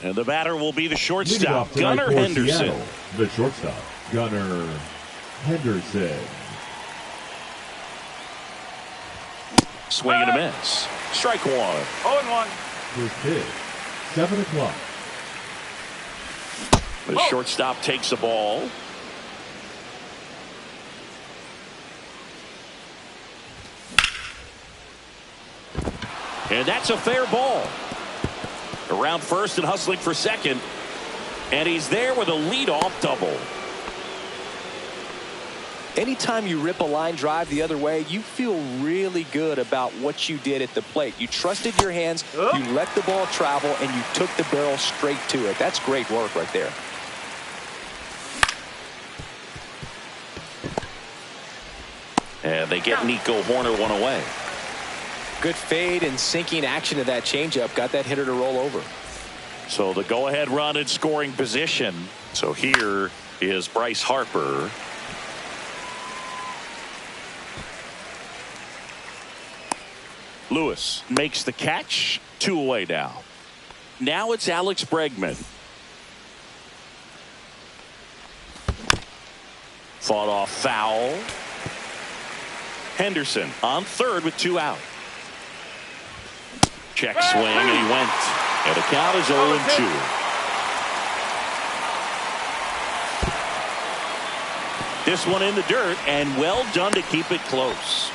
And the batter will be the Leading shortstop, off tonight Gunnar for Henderson. Seattle, the shortstop, Gunnar Henderson. Swing and a miss. Strike one. 0-1. First pitch, 7 o'clock. The shortstop takes the ball. And that's a fair ball. Around first and hustling for second. And he's there with a leadoff double. Anytime you rip a line drive the other way, you feel really good about what you did at the plate. You trusted your hands, you let the ball travel, and you took the barrel straight to it. That's great work right there. And they get Nico Hoerner one away. Good fade and sinking action of that changeup got that hitter to roll over. So the go-ahead run in scoring position. So here is Bryce Harper. Lewis makes the catch. 2 away now. Now it's Alex Bregman. Fought off foul. Henderson on third with 2 out. Check swing and he went. And the count is 0-2. This one in the dirt, and well done to keep it close.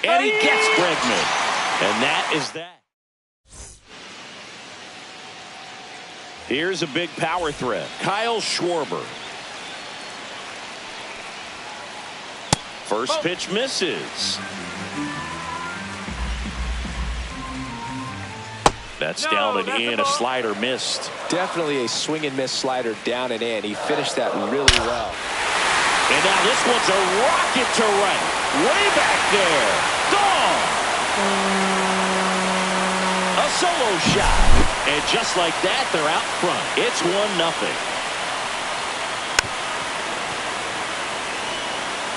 And he gets Bregman. And that is that. Here's a big power threat. Kyle Schwarber. First pitch misses. That's down and in. A slider missed. Definitely a swing and miss slider down and in. He finished that really well. And now this one's a rocket to right. Way back there. Gone. A solo shot. And just like that, they're out front. It's 1-0.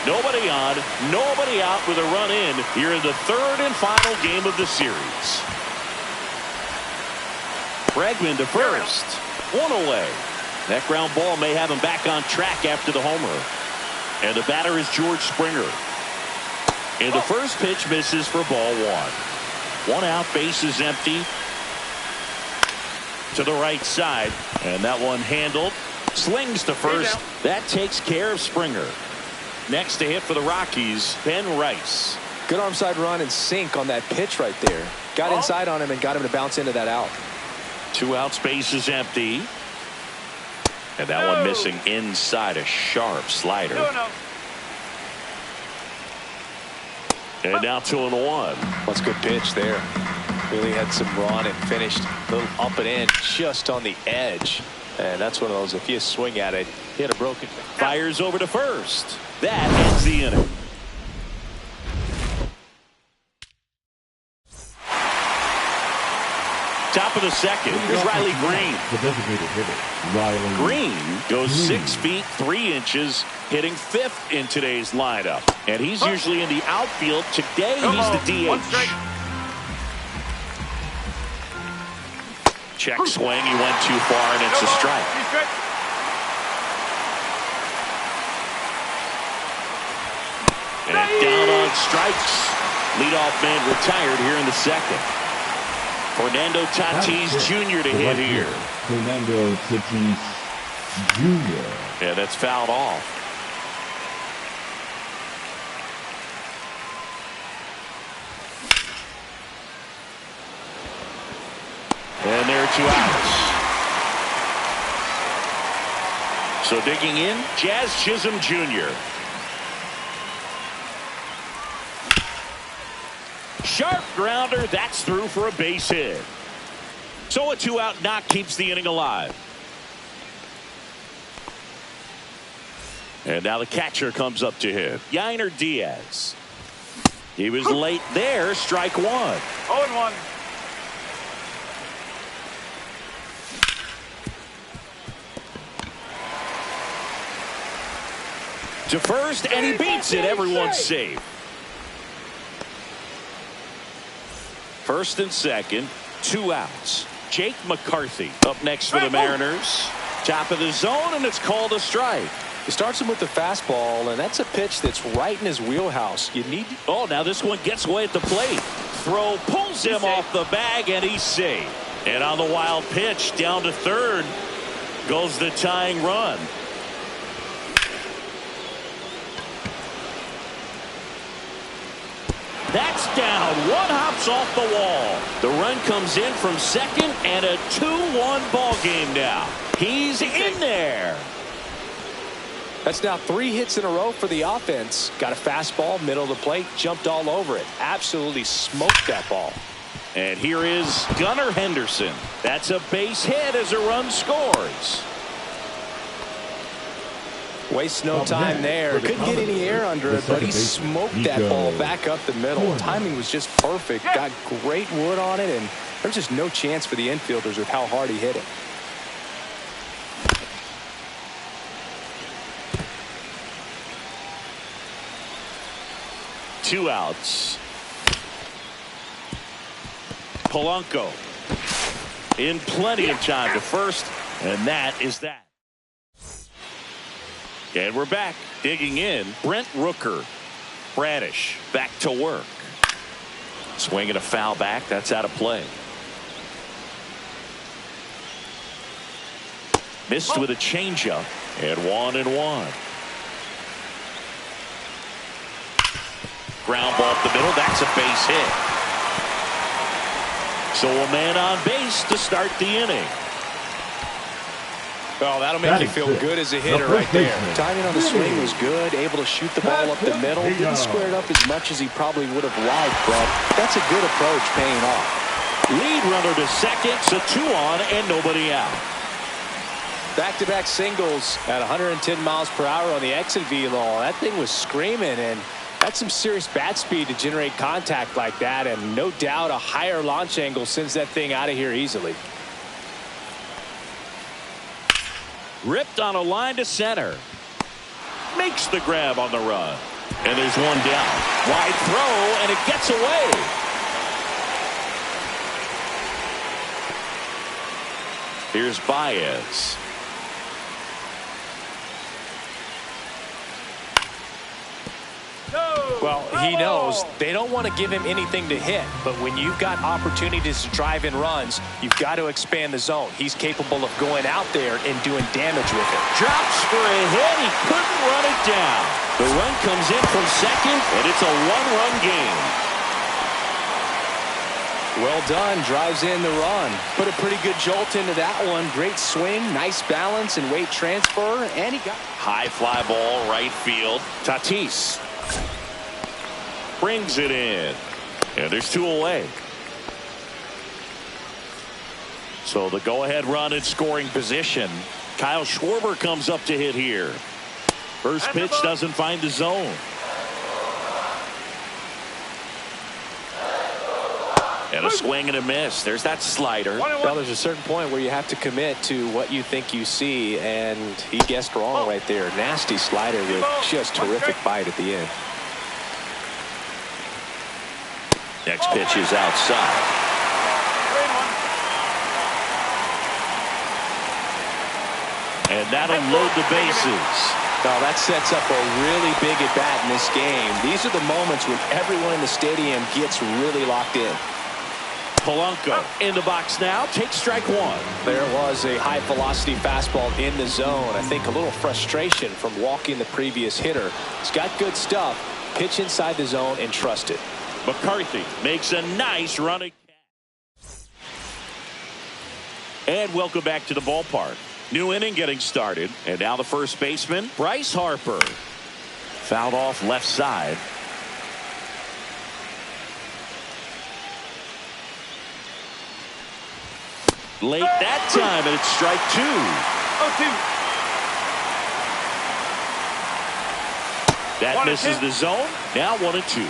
Nobody on, nobody out with a run in here in the third and final game of the series. Bregman to first. 1 away. That ground ball may have him back on track after the homer. And the batter is George Springer. And the first pitch misses for ball 1. 1 out, base is empty. To the right side. And that one handled. Slings to first. That takes care of Springer. Next to hit for the Rockies, Ben Rice. Good arm side run and sink on that pitch right there. Got inside on him and got him to bounce into that out. 2 out, space is empty. And that one missing inside, a sharp slider. And now 2-1. That's a good pitch there. Really had some run and finished a little up and in just on the edge. And that's one of those, if you swing at it, hit a broken. Fires over to first. That ends the inning. Top of the second. Here's Riley Green. The designated hitter, Riley Green goes 6 feet 3 inches, hitting 5th in today's lineup. And he's usually in the outfield. Today he's the DH. Check swing. He went too far, and it's a strike. And down on strikes. Leadoff man retired here in the second. Fernando Tatis Jr. to hit here. Fernando Tatis Jr. Yeah, that's fouled off. And there are 2 outs. So digging in, Jazz Chisholm Jr. Sharp grounder. That's through for a base hit. So a 2-out knock keeps the inning alive. And now the catcher comes up to hit. Yainer Diaz. He was late there. Strike 1. 0-1. To first, and he beats it. Everyone's safe. First and second, 2 outs. Jake McCarthy up next for the Mariners. Top of the zone, and it's called a strike. He starts him with the fastball, and that's a pitch that's right in his wheelhouse. You need. Oh, now this one gets away at the plate. Throw pulls him off the bag, and he's safe. And on the wild pitch, down to third, goes the tying run. That's down. One hops off the wall. The run comes in from second, and a 2-1 ball game now. He's in there. That's now 3 hits in a row for the offense. Got a fastball, middle of the plate, jumped all over it. Absolutely smoked that ball. And here is Gunnar Henderson. That's a base hit as a run scores. Wastes no time there. Couldn't get any air under it, but he smoked that ball back up the middle. Timing was just perfect. Got great wood on it, and there's just no chance for the infielders with how hard he hit it. Two outs. Polanco in plenty of time to first, and that is that. And we're back. Digging in, Brent Rooker. Bradish back to work. Swinging a foul back. That's out of play. Missed with a changeup. And 1-1. Ground ball up the middle. That's a base hit. So a man on base to start the inning. Well, that'll make you feel good as a hitter right there. Timing on the swing was good, able to shoot the ball up the middle. Didn't square it up as much as he probably would have liked, but that's a good approach paying off. Lead runner to second, so 2 on and nobody out. Back-to-back singles at 110 miles per hour on the exit velo. That thing was screaming, and that's some serious bat speed to generate contact like that, and no doubt a higher launch angle sends that thing out of here easily. Ripped on a line to center. Makes the grab on the run. And there's one down. Wide throw, and it gets away. Here's Baez. Well, he knows they don't want to give him anything to hit, but when you've got opportunities to drive in runs, you've got to expand the zone. He's capable of going out there and doing damage with it. Drops for a hit. He couldn't run it down. The run comes in from second, and it's a 1-run game. Well done. Drives in the run. Put a pretty good jolt into that one. Great swing, nice balance and weight transfer, and he got high fly ball right field. Tatis brings it in, and there's 2 away. So the go-ahead run in scoring position. Kyle Schwarber comes up to hit here. First pitch doesn't find the zone. And a swing and a miss. There's that slider. Well, there's a certain point where you have to commit to what you think you see, and he guessed wrong right there. Nasty slider with just terrific bite at the end. Next pitch is outside. And that'll load the bases. Now that sets up a really big at bat in this game. These are the moments when everyone in the stadium gets really locked in. Polanco in the box now. Takes strike 1. There was a high velocity fastball in the zone. I think a little frustration from walking the previous hitter. He's got good stuff. Pitch inside the zone and trust it. McCarthy makes a nice running catch. And welcome back to the ballpark. New inning getting started. And now the first baseman, Bryce Harper. Fouled off left side. Late that time, and it's strike 2. 0-2. That misses the zone. Now 1-2.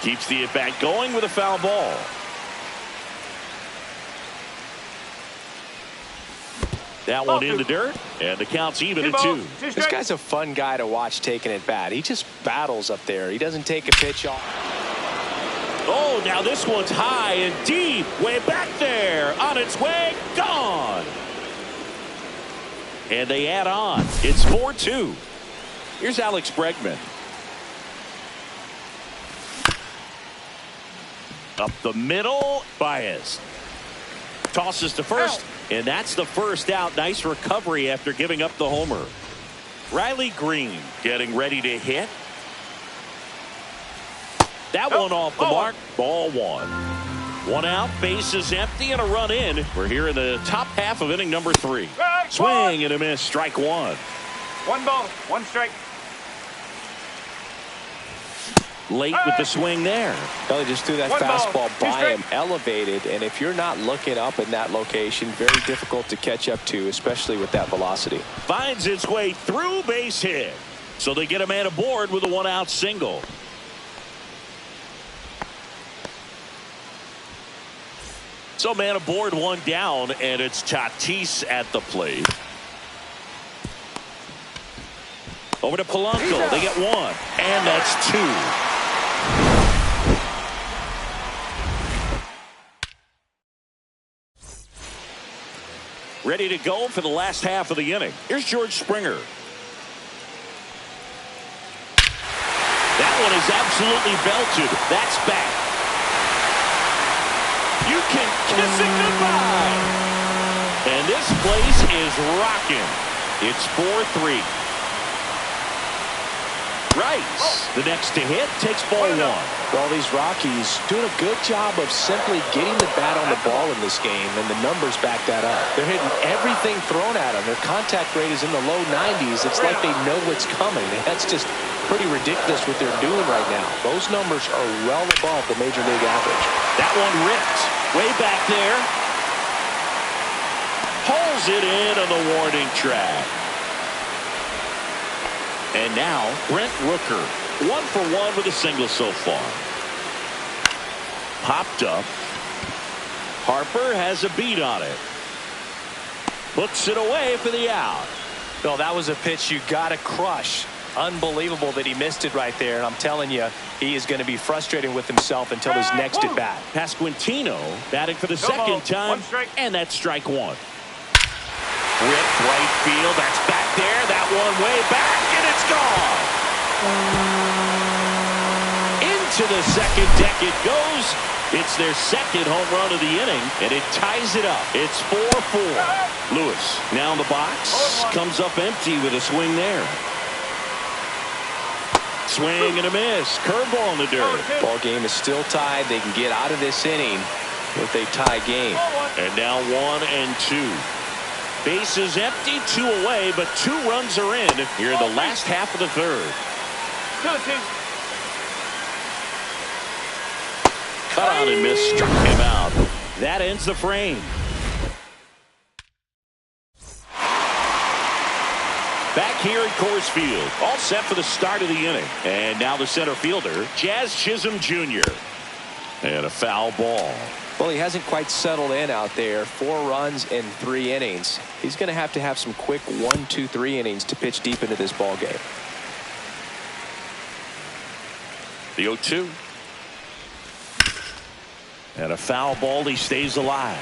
Keeps the at-bat going with a foul ball. That one in the dirt, and the count's even at 2. This guy's a fun guy to watch taking at bat. He just battles up there. He doesn't take a pitch off. Oh, now this one's high and deep, way back there, on its way, gone. And they add on. It's 4-2. Here's Alex Bregman. Up the middle, Baez tosses to first, and that's the first out. Nice recovery after giving up the homer. Riley Green getting ready to hit. That one off the mark. Ball 1. 1 out, bases empty, and a run in. We're here in the top half of inning number 3. Swing and a miss, strike 1. 1 ball, 1 strike. Late with the swing there. Well, he just threw that 1 ball, fastball 2 by him, strikes. elevated, and if you're not looking up in that location, very difficult to catch up to, especially with that velocity. Finds its way through, base hit. So they get a man aboard with a 1-out single. So man aboard, 1 down, and it's Tatis at the plate. Over to Polanco. They get 1, and that's 2. Ready to go for the last half of the inning. Here's George Springer. That one is absolutely belted. That's back. You can kiss it goodbye. And this place is rocking. It's 4-3. Rice, the next to hit, takes ball 1. Well, these Rockies doing a good job of simply getting the bat on the ball in this game, and the numbers back that up. They're hitting everything thrown at them. Their contact rate is in the low 90s. It's like they know what's coming. That's just pretty ridiculous what they're doing right now. Those numbers are well above the major league average. That one ripped way back there. Pulls it in on the warning track. And now Brent Rooker, 1 for 1 with a single so far. Popped up. Harper has a beat on it. Puts it away for the out. Well, that was a pitch you got to crush. Unbelievable that he missed it right there. And I'm telling you, he is going to be frustrated with himself until his next at bat. Pasquantino batting for the second time, and that's strike 1. Ripped right field. That's back there. That one way back, and it's gone. Into the second deck it goes. It's their second home run of the inning, and it ties it up. It's 4-4. Lewis now in the box. Comes up empty with a swing there. Swing and a miss. Curveball in the dirt. Ball game is still tied. They can get out of this inning with a tie game. And now 1-2. Bases empty, 2 away, but 2 runs are in here in the last half of the third. Cut on and miss, struck him out. That ends the frame. Back here at Coors Field, all set for the start of the inning. And now the center fielder, Jazz Chisholm Jr. And a foul ball. Well, he hasn't quite settled in out there. 4 runs in 3 innings. He's going to have some quick 1, 2, 3 innings to pitch deep into this ball game. The 0-2. And a foul ball. He stays alive.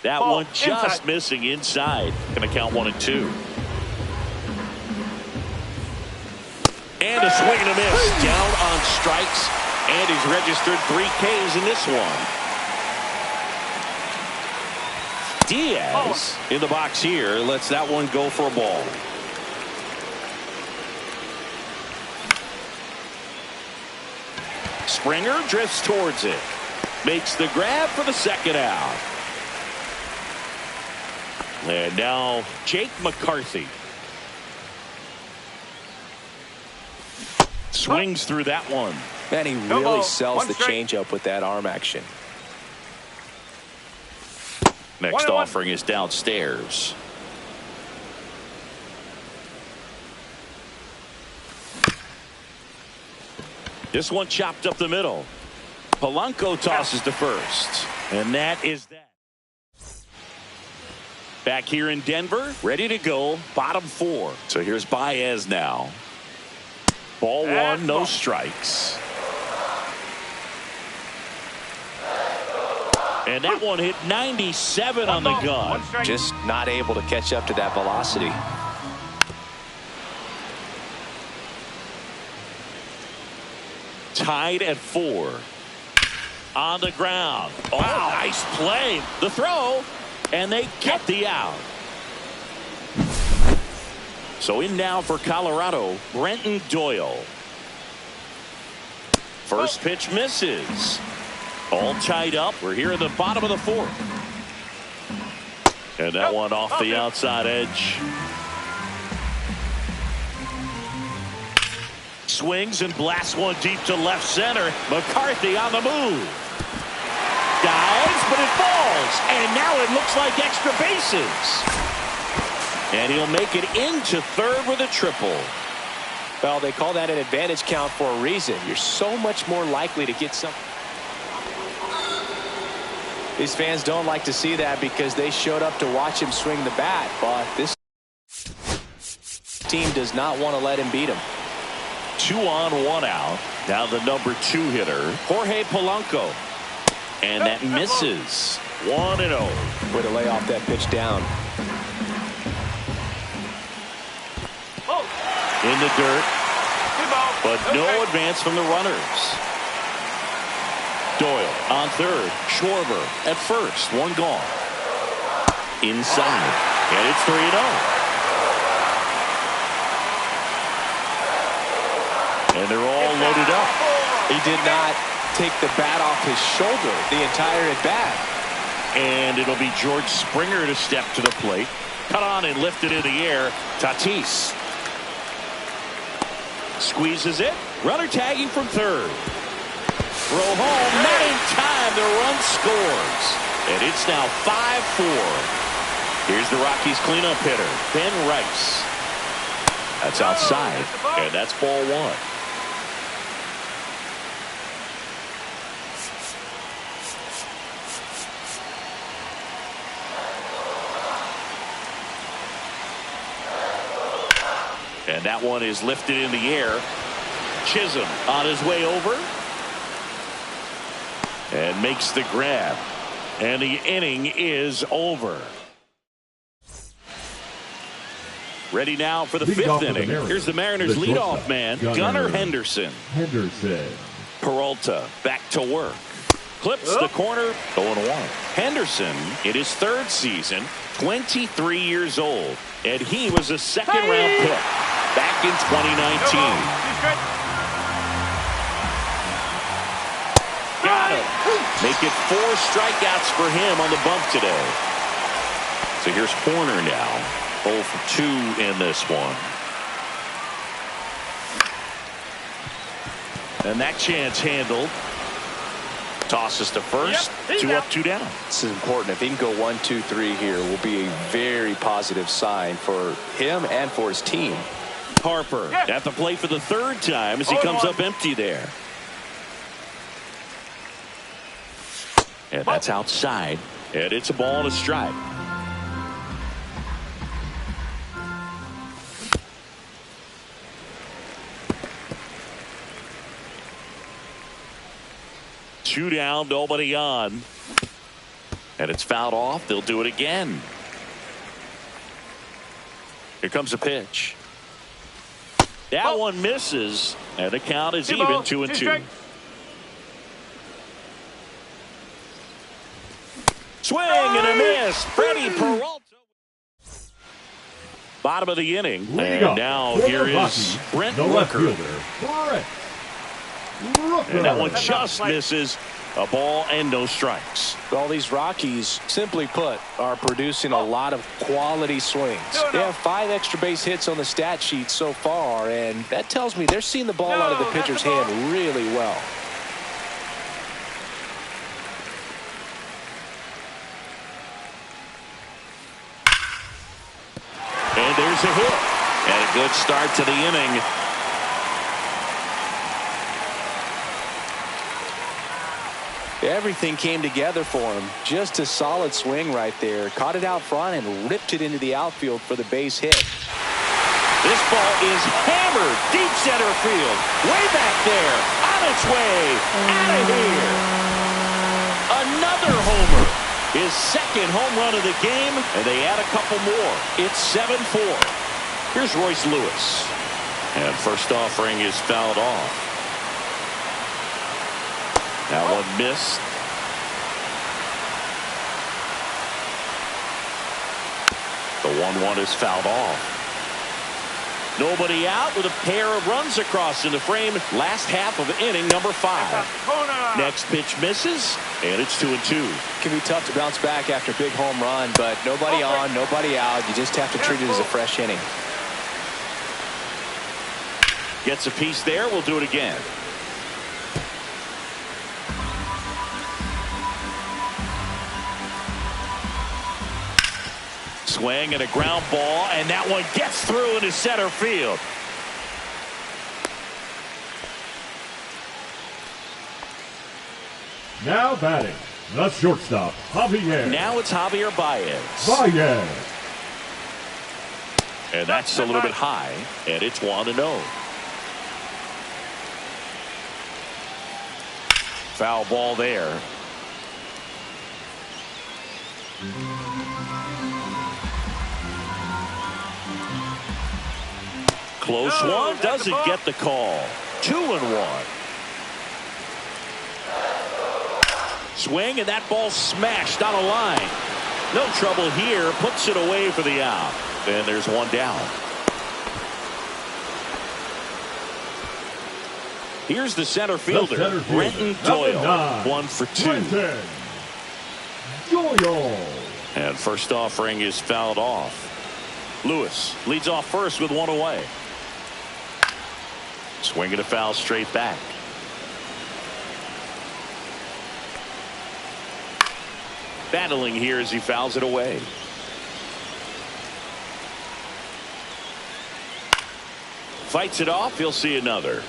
That Ball one just inside. missing inside. Going to count 1-2. And a swing and a miss. Down on strikes. And he's registered 3 Ks in this one. Diaz in the box here. Lets that one go for a ball. Springer drifts towards it. Makes the grab for the second out. And now Jake McCarthy. Swings through that one. Man, he really sells the changeup with that arm action. Next offering is downstairs. This one chopped up the middle. Polanco tosses to first. And that is that. Back here in Denver, ready to go, bottom 4. So here's Baez now. Ball 1, no strikes. And that one hit 97 on the gun. Just not able to catch up to that velocity. Tied at 4. On the ground. Oh, nice play. The throw. And they get the out. So in now for Colorado, Brenton Doyle. First pitch misses. All tied up. We're here in the bottom of the 4th. And that one off the outside edge. Swings and blasts one deep to left center. McCarthy on the move. Dives, but it falls. And now it looks like extra bases. And he'll make it into 3rd with a triple. Well, they call that an advantage count for a reason. You're so much more likely to get something. These fans don't like to see that because they showed up to watch him swing the bat. But this team does not want to let him beat him. 2 on, 1 out. Now the number 2 hitter, Jorge Polanco. And that misses. 1-0. Way to lay off that pitch down. In the dirt. But no advance from the runners. Doyle on 3rd. Schwarber at 1st. 1 gone. Inside. And it's 3-0. And they're all loaded up. He did not take the bat off his shoulder the entire at bat. And it'll be George Springer to step to the plate. Cut on and lifted in the air. Tatis squeezes it. Runner tagging from 3rd. Throw home. Not in time. The run scores. And it's now 5-4. Here's the Rockies cleanup hitter, Ben Rice. That's outside. And that's ball 1. And that one is lifted in the air. Chisholm on his way over. And makes the grab. And the inning is over. Ready now for the 5th inning. Here's the Mariners leadoff man, Gunnar Henderson. Peralta back to work. Clips the corner, 0-1. Henderson in his 3rd season, 23 years old. And he was a 2nd-round pick back in 2019. Got it. Make it 4 strikeouts for him on the bump today. So here's Horner now. 0 for 2 in this one. And that chance handled. Tosses to 1st. 2 up, 2 down. This is important. If he can go 1, 2, 3 here, will be a very positive sign for him and for his team. Harper at the plate for the 3rd time as he comes up empty there. And that's outside. And it's a ball and a strike. Two down, nobody on. And it's fouled off. They'll do it again. Here comes a pitch. That one misses. And the count is even 2-2. Swing and a miss. Freddie Peralta. Bottom of the inning. And now here is Brent Rooker. And that one just misses. A ball and no strikes. All these Rockies, simply put, are producing a lot of quality swings. They have 5 extra base hits on the stat sheet so far, and that tells me they're seeing the ball out of the pitcher's hand really well. And there's a hit. And a good start to the inning. Everything came together for him. Just a solid swing right there. Caught it out front and ripped it into the outfield for the base hit. This ball is hammered deep center field. Way back there. On its way. Out of here. Another homer. His second home run of the game, and they add a couple more. It's 7-4. Here's Royce Lewis. And first offering is fouled off. That one missed. The 1-1 is fouled off. Nobody out with a pair of runs across in the frame. Last half of inning number 5. Next pitch misses, and it's 2-2. Can be tough to bounce back after a big home run, but nobody on, nobody out. You just have to treat it as a fresh inning. Gets a piece there. We'll do it again. Swing and a ground ball, and that one gets through into center field. Now batting, the shortstop, Javier. Now it's Javier Baez. Baez. And that's a little bit high, and it's 1-0. Foul ball there. Close one, doesn't get the call. 2-1. Swing, and that ball smashed on a line. No trouble here, puts it away for the out. And there's one down. Here's the center fielder, Brenton Doyle. 1 for 2. Brenton Doyle. And first offering is fouled off. Lewis leads off first with 1 away. Swinging a foul straight back. Battling here as he fouls it away. Fights it off. He'll see another.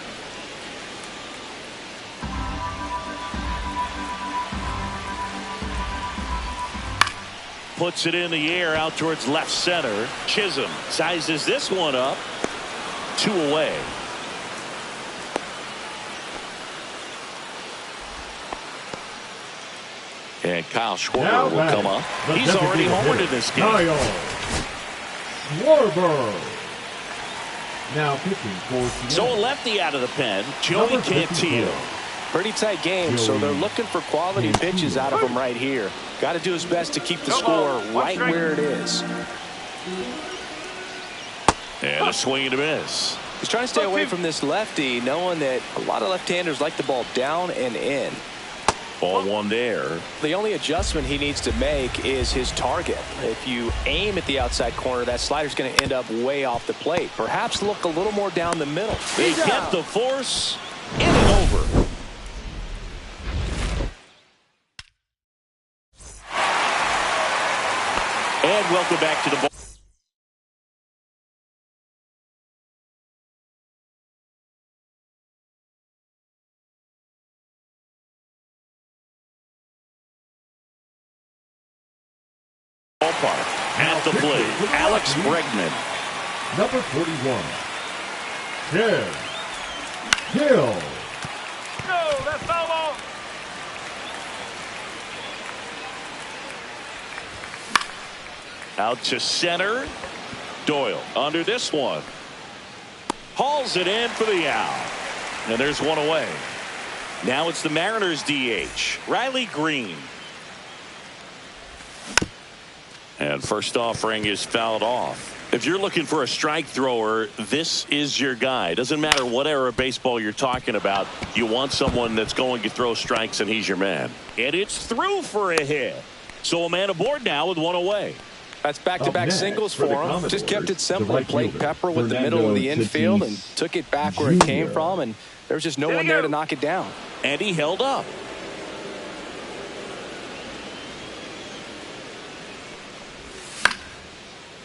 Puts it in the air out towards left center. Chisholm sizes this one up. 2 away. And Kyle Schwarber will come up. He's already homered in this game. Kyle Schwarber. Now pitching for So a lefty out of the pen, Joey Cantillo. Pretty tight game, so they're looking for quality pitches out of him right here. Got to do his best to keep the score right where it is. And a swing and a miss. He's trying to stay away from this lefty, knowing that a lot of left-handers like the ball down and in. Ball 1 there. The only adjustment he needs to make is his target. If you aim at the outside corner, that slider's going to end up way off the plate. Perhaps look a little more down the middle. They kept the force in and over. And welcome back to the ball. Ballpark. At the plate, Alex Bregman. number 41, Ted Hill. No, that's foul ball. Out to center. Doyle under this one. Hauls it in for the out. And there's 1 away. Now it's the Mariners DH, Riley Green. And first offering is fouled off. If you're looking for a strike thrower, this is your guy. Doesn't matter what era of baseball you're talking about. You want someone that's going to throw strikes, and he's your man. And it's through for a hit. So a man aboard now with 1 away. That's back-to-back singles for him. Just kept it simple. Played Pepper with the middle of the infield and took it back where it came from, and there was just no one there to knock it down. And he held up.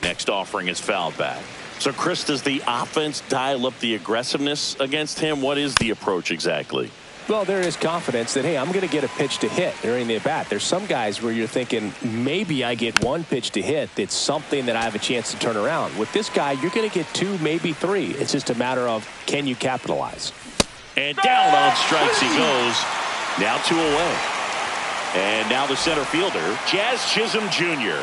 Next offering is fouled back. So, Chris, does the offense dial up the aggressiveness against him? What is the approach exactly? Well, there is confidence that, hey, I'm going to get a pitch to hit during the at-bat. There's some guys where you're thinking, maybe I get one pitch to hit that's something that I have a chance to turn around. With this guy, you're going to get 2, maybe 3. It's just a matter of, can you capitalize? And down on strikes he goes. Now 2 away. And now the center fielder, Jazz Chisholm Jr.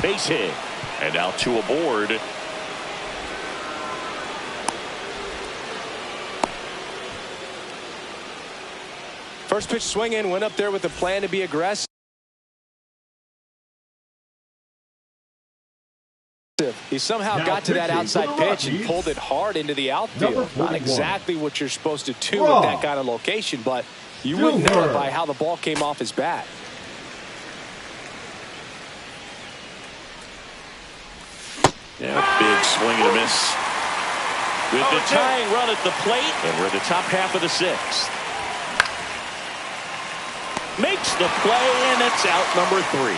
Base hit. And now 2 aboard. First pitch swinging, went up there with a plan to be aggressive. He somehow got to that outside pitch and pulled it hard into the outfield. Not exactly what you're supposed to do at that kind of location, but you wouldn't know it by how the ball came off his bat. Yeah, big swing and a miss. With the tying run at the plate, and we're at the top half of the 6th. Makes the play, and it's out number 3.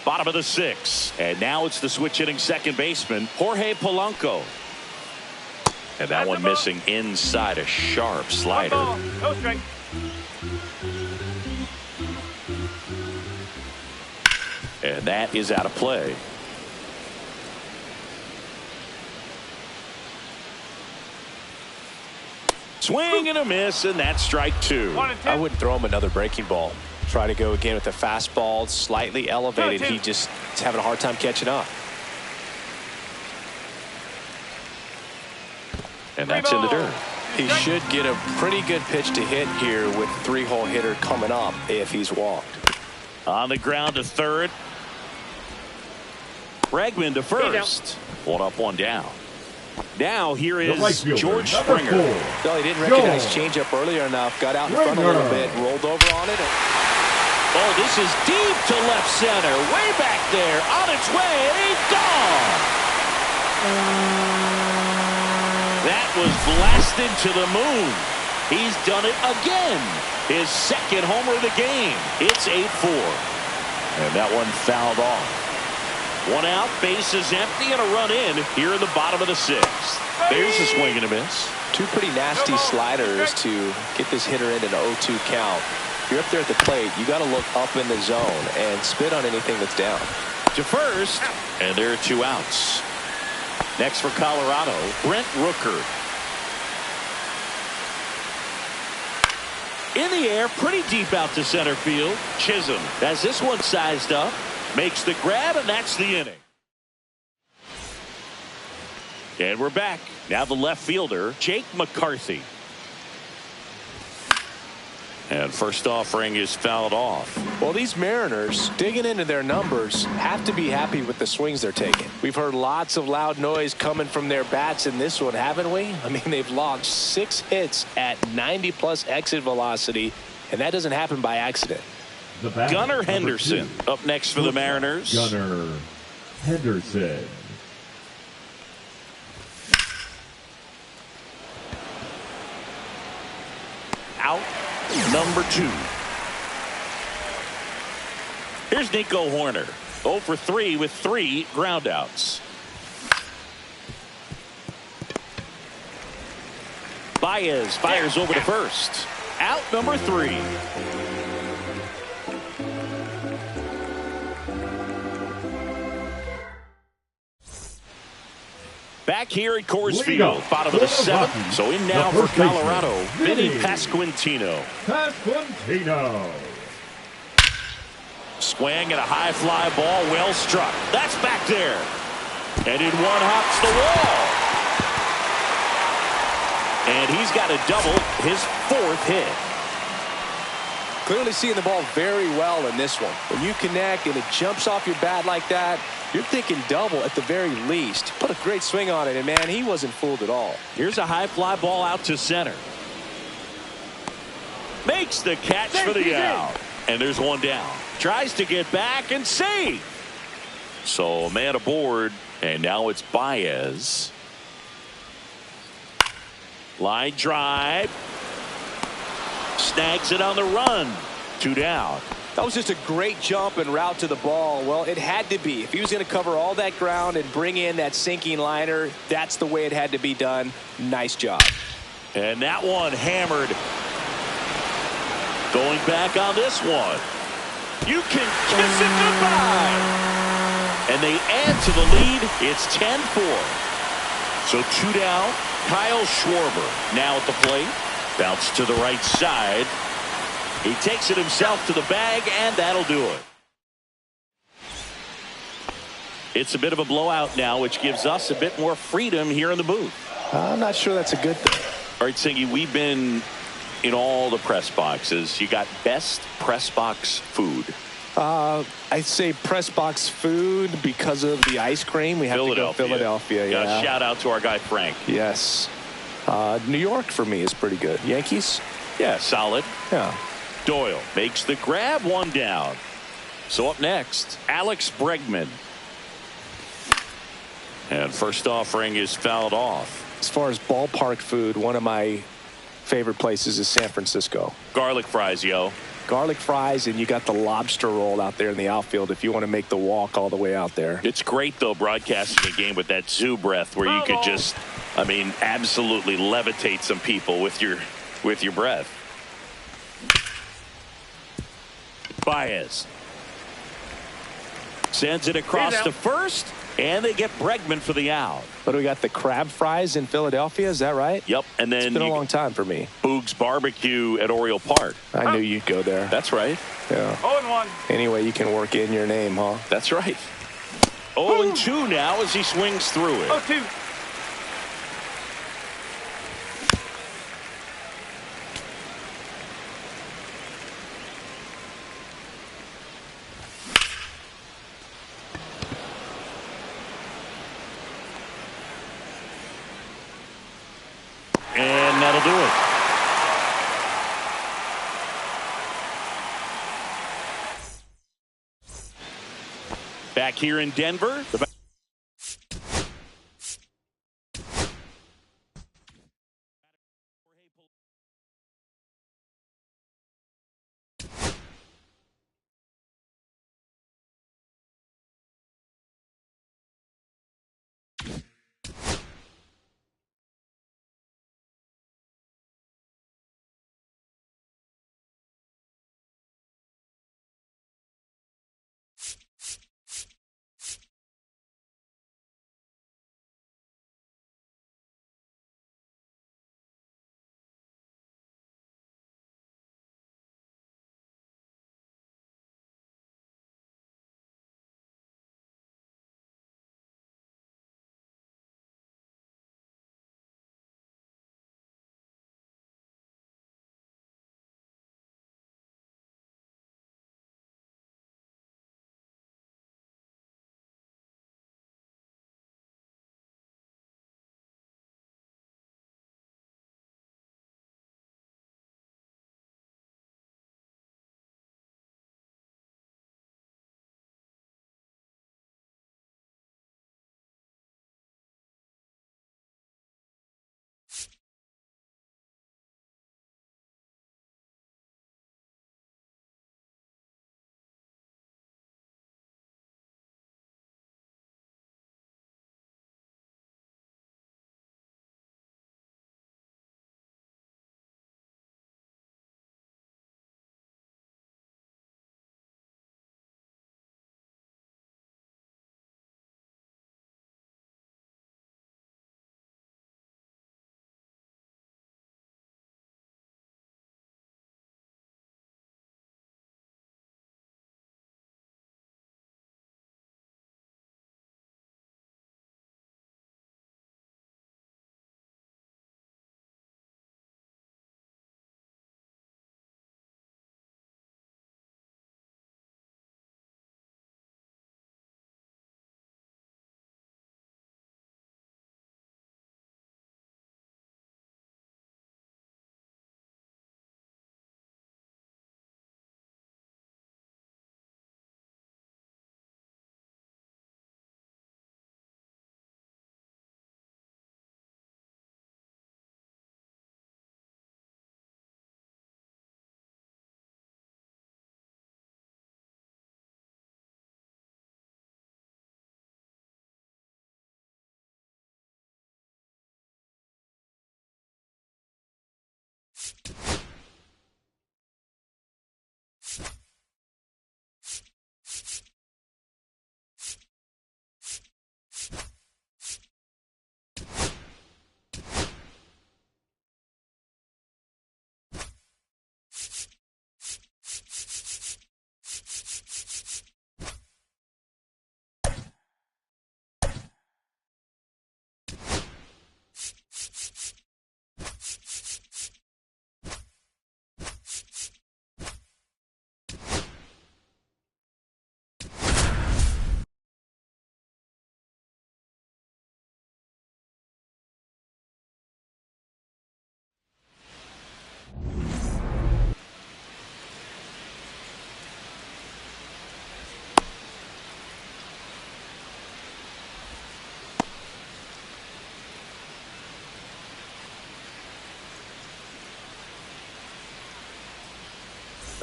Bottom of the 6th, and now it's the switch hitting second baseman, Jorge Polanco. And that one missing inside, a sharp slider. No strike. And that is out of play. Swing and a miss, and that's strike 2. I wouldn't throw him another breaking ball. Try to go again with the fastball, slightly elevated. He just is having a hard time catching up. And that's in the dirt. He should get a pretty good pitch to hit here with 3-hole hitter coming up if he's walked. On the ground to third. Bregman to first. 1 up, 1 down. Now here is George Springer. No, he didn't recognize changeup earlier enough. Got out in front a little bit, rolled over on it. Oh, this is deep to left center. Way back there. On its way. Gone. That was blasted to the moon. He's done it again. His 2nd homer of the game. It's 8-4. And that one fouled off. 1 out, bases empty, and a run in here in the bottom of the 6th. There's a swing and a miss. 2 pretty nasty sliders to get this hitter in an 0-2 count. If you're up there at the plate, you got to look up in the zone and spit on anything that's down. To first, and there are 2 outs. Next for Colorado, Brent Rooker. In the air, pretty deep out to center field. Chisholm has this one sized up. Makes the grab, and that's the inning. And we're back. Now the left fielder, Jake McCarthy. And first offering is fouled off. Well, these Mariners, digging into their numbers, have to be happy with the swings they're taking. We've heard lots of loud noise coming from their bats in this one, haven't we? I mean, they've logged 6 hits at 90+ exit velocity, and that doesn't happen by accident. Gunnar Henderson up next for the Mariners. Gunnar Henderson. Out number 2. Here's Nico Hoerner. 0 for 3 with 3 groundouts. Baez fires over to first. Out number 3. Back here at Coors Field, bottom of the 7th. So in now for Colorado, Vinny Pasquantino. Swing and a high fly ball, well struck. That's back there. And in one hops the wall. And he's got a double, his 4th hit. Clearly seeing the ball very well in this one. When you connect and it jumps off your bat like that, you're thinking double at the very least. Put a great swing on it, and man, he wasn't fooled at all. Here's a high fly ball out to center. Makes the catch for the out. And there's 1 down. Tries to get back and save. So a man aboard, and now it's Baez. Line drive. Snags it on the run. 2 down. That was just a great jump and route to the ball. Well, it had to be. If he was going to cover all that ground and bring in that sinking liner, that's the way it had to be done. Nice job. And that one hammered. Going back on this one. You can kiss it goodbye. And they add to the lead. It's 10-4. So 2 down. Kyle Schwarber now at the plate. Bounce to the right side. He takes it himself to the bag, and that'll do it. It's a bit of a blowout now, which gives us a bit more freedom here in the booth. I'm not sure that's a good thing. All right, Singy, we've been in all the press boxes. You got best press box food. I'd say press box food because of the ice cream. We have to go Philadelphia. Yeah. Shout out to our guy Frank. Yes. New York for me is pretty good. Yankees? Yeah, solid. Yeah. Doyle makes the grab, 1 down. So up next, Alex Bregman. And first offering is fouled off. As far as ballpark food, one of my favorite places is San Francisco. Garlic fries, yo. Garlic fries, and you got the lobster roll out there in the outfield if you want to make the walk all the way out there. It's great, though, broadcasting a game with that zoo breath where you could just, I mean, absolutely levitate some people with your breath. Baez sends it across to first, and they get Bregman for the out. But we got the crab fries in Philadelphia, is that right? Yep, and then it's been a long time for me. Boog's Barbecue at Oriole Park. I knew you'd go there. That's right. Yeah. 0-1. Anyway, you can work in your name, huh? That's right. 0-2 now as he swings through it. 0-2. And that'll do it. Back here in Denver.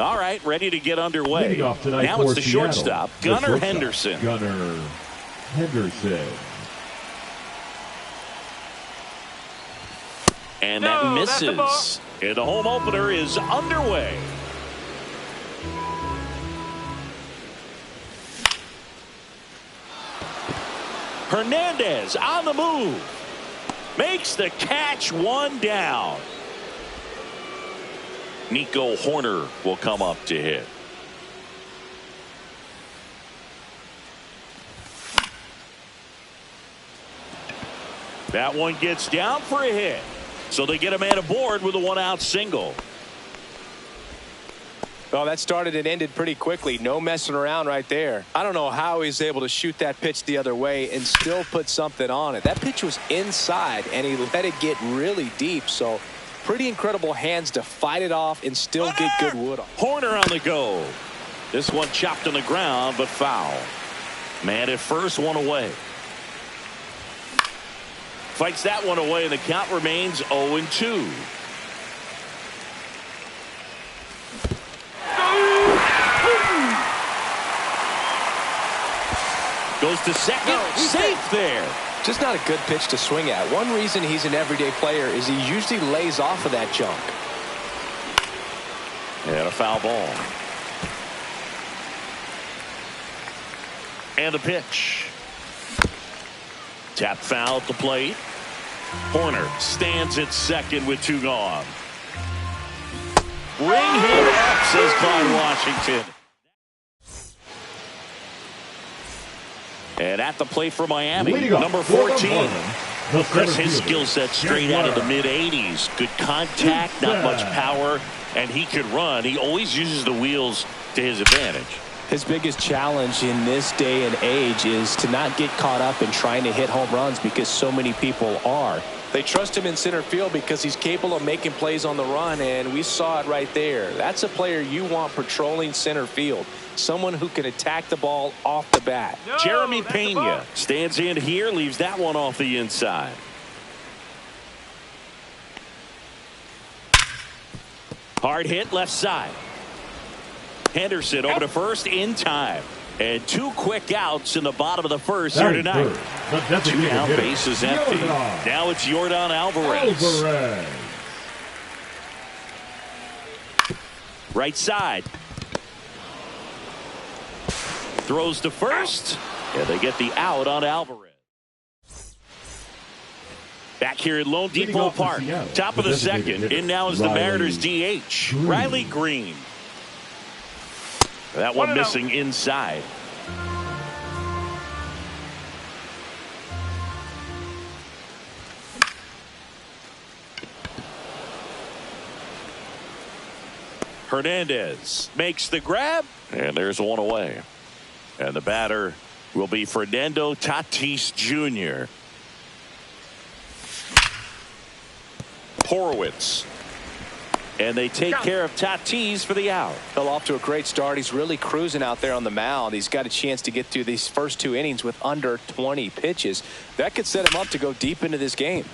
All right, ready to get underway. Leading off tonight Now for it's the Seattle, shortstop, the Gunnar shortstop, Henderson. Gunnar Henderson. And No, that that's the ball. misses. And the home opener is underway. Hernandez on the move. Makes the catch, one down. Nico Hoerner will come up to hit. That one gets down for a hit. So they get a man aboard with a one-out single. Well, that started and ended pretty quickly. No messing around right there. I don't know how he's able to shoot that pitch the other way and still put something on it. That pitch was inside, and he let it get really deep. So pretty incredible hands to fight it off and still get good wood on. Hoerner on the go. This one chopped on the ground, but foul. Man at first, one away. Fights that one away, and the count remains 0-2. Goes to second, safe there. Just not a good pitch to swing at. One reason he's an everyday player is he usually lays off of that junk. And a foul ball. And a pitch. Tap foul at the plate. Hoerner stands at second with two gone. Ring him up, says Clyde Washington. And at the plate for Miami, number 14. Chris, his skill set straight out of the mid-80s. Good contact, not much power, and he could run. He always uses the wheels to his advantage. His biggest challenge in this day and age is to not get caught up in trying to hit home runs because so many people are. They trust him in center field because he's capable of making plays on the run, and we saw it right there. That's a player you want patrolling center field. Someone who can attack the ball off the bat. No, Jeremy that's the Pena ball. stands in here, leaves that one off the inside. Hard hit left side. Henderson over to first in time. And two quick outs in the bottom of the first here tonight. Two down, base is empty. Now it's Yordan Alvarez. Right side. Throws to first. And they get the out on Alvarez. Back here at Lone Depot Park. Top of the second. In now is the Mariners DH. Riley Green. That one missing inside. Hernandez makes the grab, and there's one away. And the batter will be Fernando Tatis Jr. Horowitz. And they take care of Tatis for the out. Fell off to a great start. He's really cruising out there on the mound. He's got a chance to get through these first two innings with under 20 pitches. That could set him up to go deep into this game.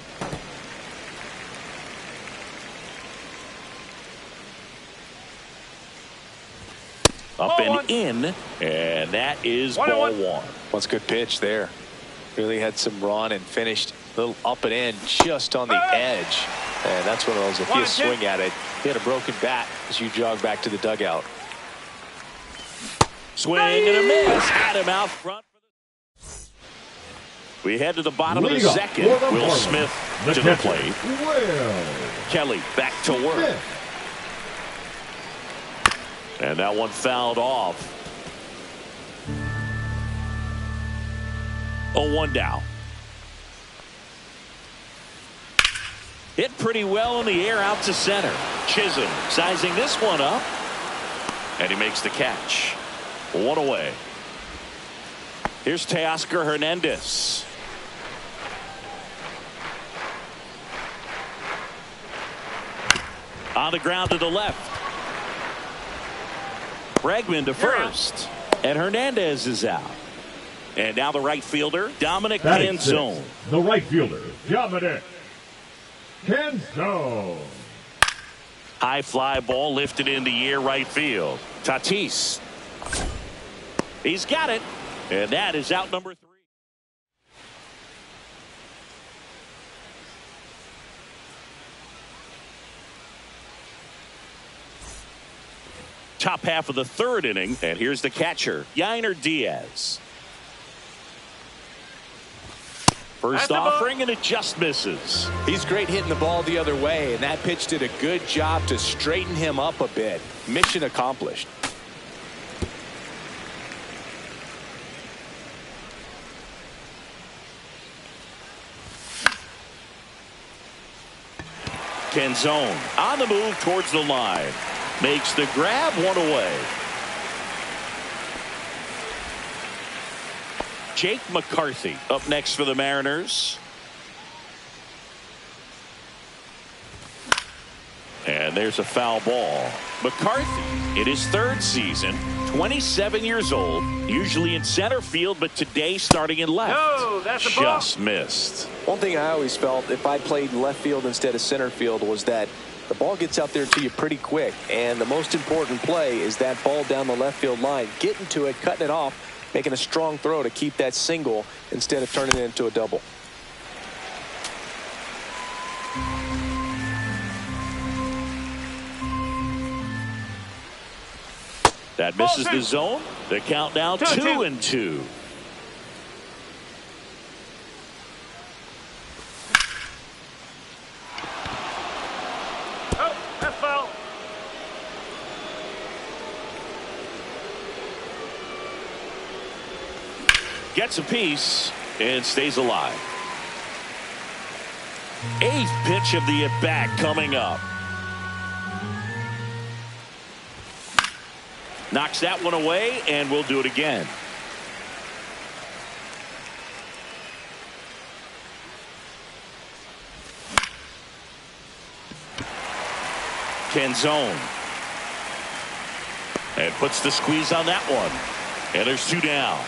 Up and in, and that is ball one. What's a good pitch there. Really had some run and finished a little up and in just on the edge. And that's one of those, if you swing at it, hit a broken bat as you jog back to the dugout. Swing and a miss. Had him out front. We head to the bottom of the second. Will Smith to the plate. Kelly back to work. And that one fouled off. 0-1 down. Hit pretty well in the air out to center. Chisholm sizing this one up. And he makes the catch. One away. Here's Teoscar Hernandez. On the ground to the left. Bregman to first. And Hernandez is out. And now the right fielder, Dominic Canzone. The right fielder, Dominic Canzone. High fly ball lifted in the air right field. Tatis. He's got it. And that is out number 3. Top half of the 3rd inning. And here's the catcher, Yainer Diaz. First offering, and it just misses. He's great hitting the ball the other way, and that pitch did a good job to straighten him up a bit. Mission accomplished. Canzone on the move towards the line. Makes the grab, 1 away. Jake McCarthy up next for the Mariners. And there's a foul ball. McCarthy in his 3rd season, 27 years old, usually in center field, but today starting in left. No, that's a ball. Just missed. One thing I always felt if I played left field instead of center field was that the ball gets out there to you pretty quick, and the most important play is that ball down the left field line, getting to it, cutting it off, making a strong throw to keep that single instead of turning it into a double. That misses the zone. The count now 2-2. Oh, that's foul. Gets a piece and stays alive. 8th pitch of the at-bat coming up. Knocks that one away, and we'll do it again. Canzone. And puts the squeeze on that one. And there's 2 down.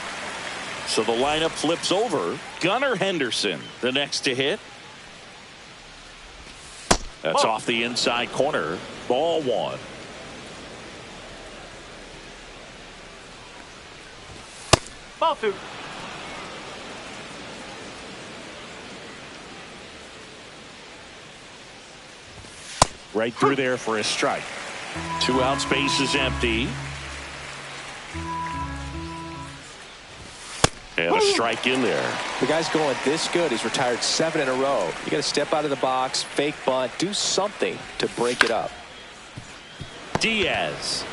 So the lineup flips over. Gunnar Henderson, the next to hit. That's off the inside corner. Ball 1. Ball 2. Right through there for a strike. 2 out, space is empty. And a strike in there. The guy's going this good. He's retired 7 in a row. You got to step out of the box, fake bunt, do something to break it up. Diaz.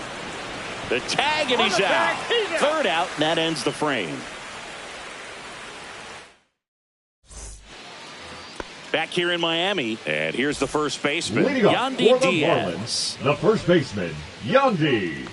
The tag, and he's out. 3rd out, and that ends the frame. Back here in Miami, and here's the first baseman, Leading up Yandy for the Diaz. Marlins, the first baseman, Yandy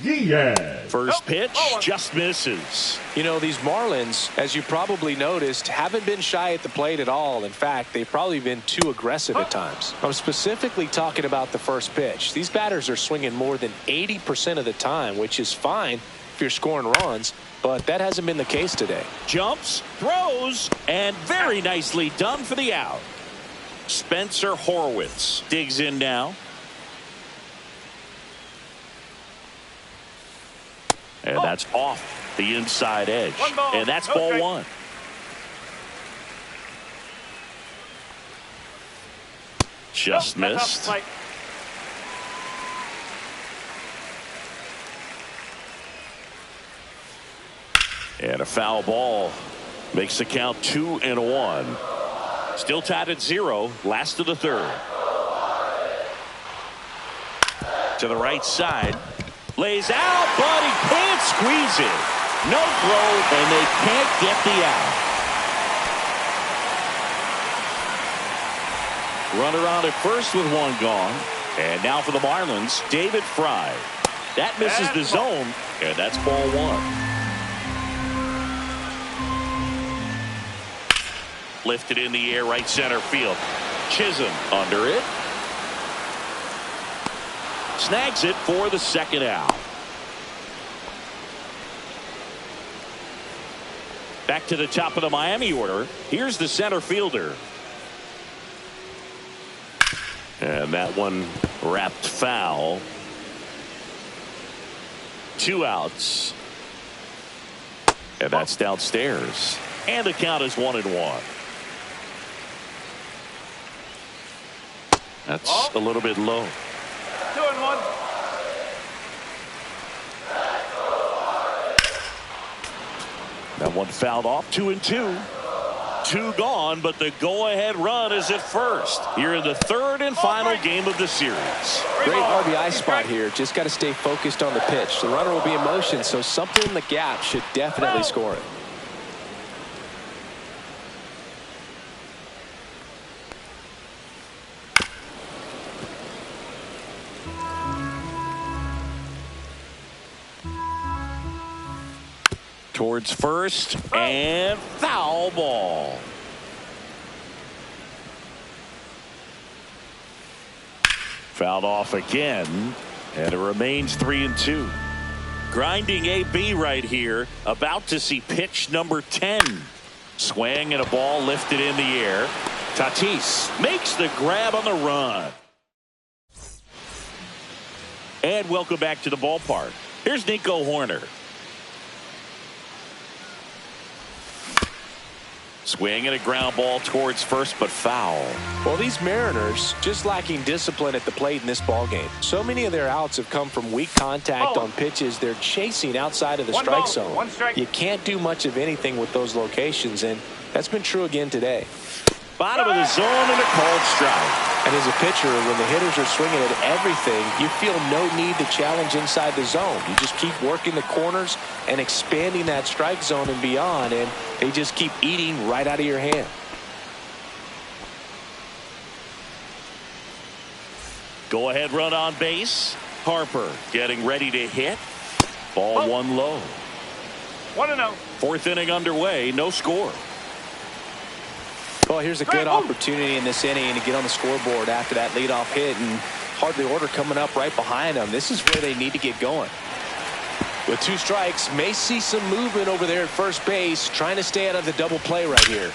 Diaz. First pitch just misses. You know, these Marlins, as you probably noticed, haven't been shy at the plate at all. In fact, they've probably been too aggressive at times. I'm specifically talking about the first pitch. These batters are swinging more than 80% of the time, which is fine if you're scoring runs, but that hasn't been the case today. Jumps, throws, and very nicely done for the out. Spencer Horwitz digs in now. And that's off the inside edge. And that's ball 1. Just missed. And a foul ball makes the count 2-1. Still tied at 0. Last of the 3rd. To the right side. Lays out, but he can't squeeze it. No throw, and they can't get the out. Runner on at first with 1 gone. And now for the Marlins, David Fry. That misses the zone, and that's ball 1. Lifted in the air, right center field. Chisholm under it. Snags it for the 2nd out. Back to the top of the Miami order. Here's the center fielder. And that one wrapped foul. 2 outs. And that's downstairs. And the count is 1-1. That's a little bit low. 2-1. That one fouled off. 2-2. 2 gone, but the go-ahead run is at first. Here in the 3rd and final game of the series. Great RBI spot here. Just got to stay focused on the pitch. The runner will be in motion, so something in the gap should definitely score it. Towards first, and foul ball. Fouled off again, and it remains 3-2. Grinding AB right here, about to see pitch number 10. Swing and a ball lifted in the air. Tatis makes the grab on the run. And welcome back to the ballpark. Here's Nico Hoerner. Swing and a ground ball towards first, but foul. Well, these Mariners just lacking discipline at the plate in this ballgame. So many of their outs have come from weak contact on pitches they're chasing outside of the strike zone. 1 strike. You can't do much of anything with those locations, and that's been true again today. Bottom of the zone and a called strike. And as a pitcher, when the hitters are swinging at everything, you feel no need to challenge inside the zone. You just keep working the corners and expanding that strike zone and beyond, and they just keep eating right out of your hand. Go ahead run on base. Harper getting ready to hit. Ball one low. 1-0. 4th inning underway. No score. Well, here's a good opportunity in this inning to get on the scoreboard after that leadoff hit, and hardly order coming up right behind them. This is where they need to get going. With 2 strikes, may see some movement over there at first base, trying to stay out of the double play right here.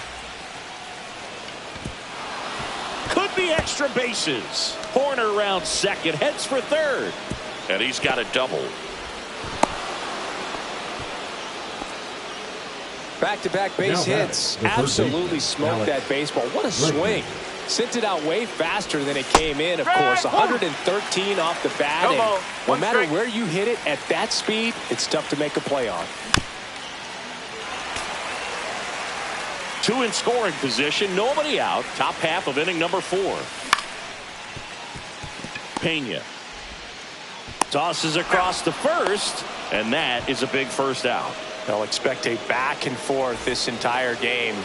Could be extra bases. Hoerner around second, heads for third. And he's got a double. Back-to-back base hits. Absolutely smoked that baseball. What a swing. Sent it out way faster than it came in, of course. 113 off the bat. And no matter where you hit it at that speed, it's tough to make a play on. 2 in scoring position. Nobody out. Top half of inning number 4. Pena tosses across to first, and that is a big first out. They'll expect a back and forth this entire game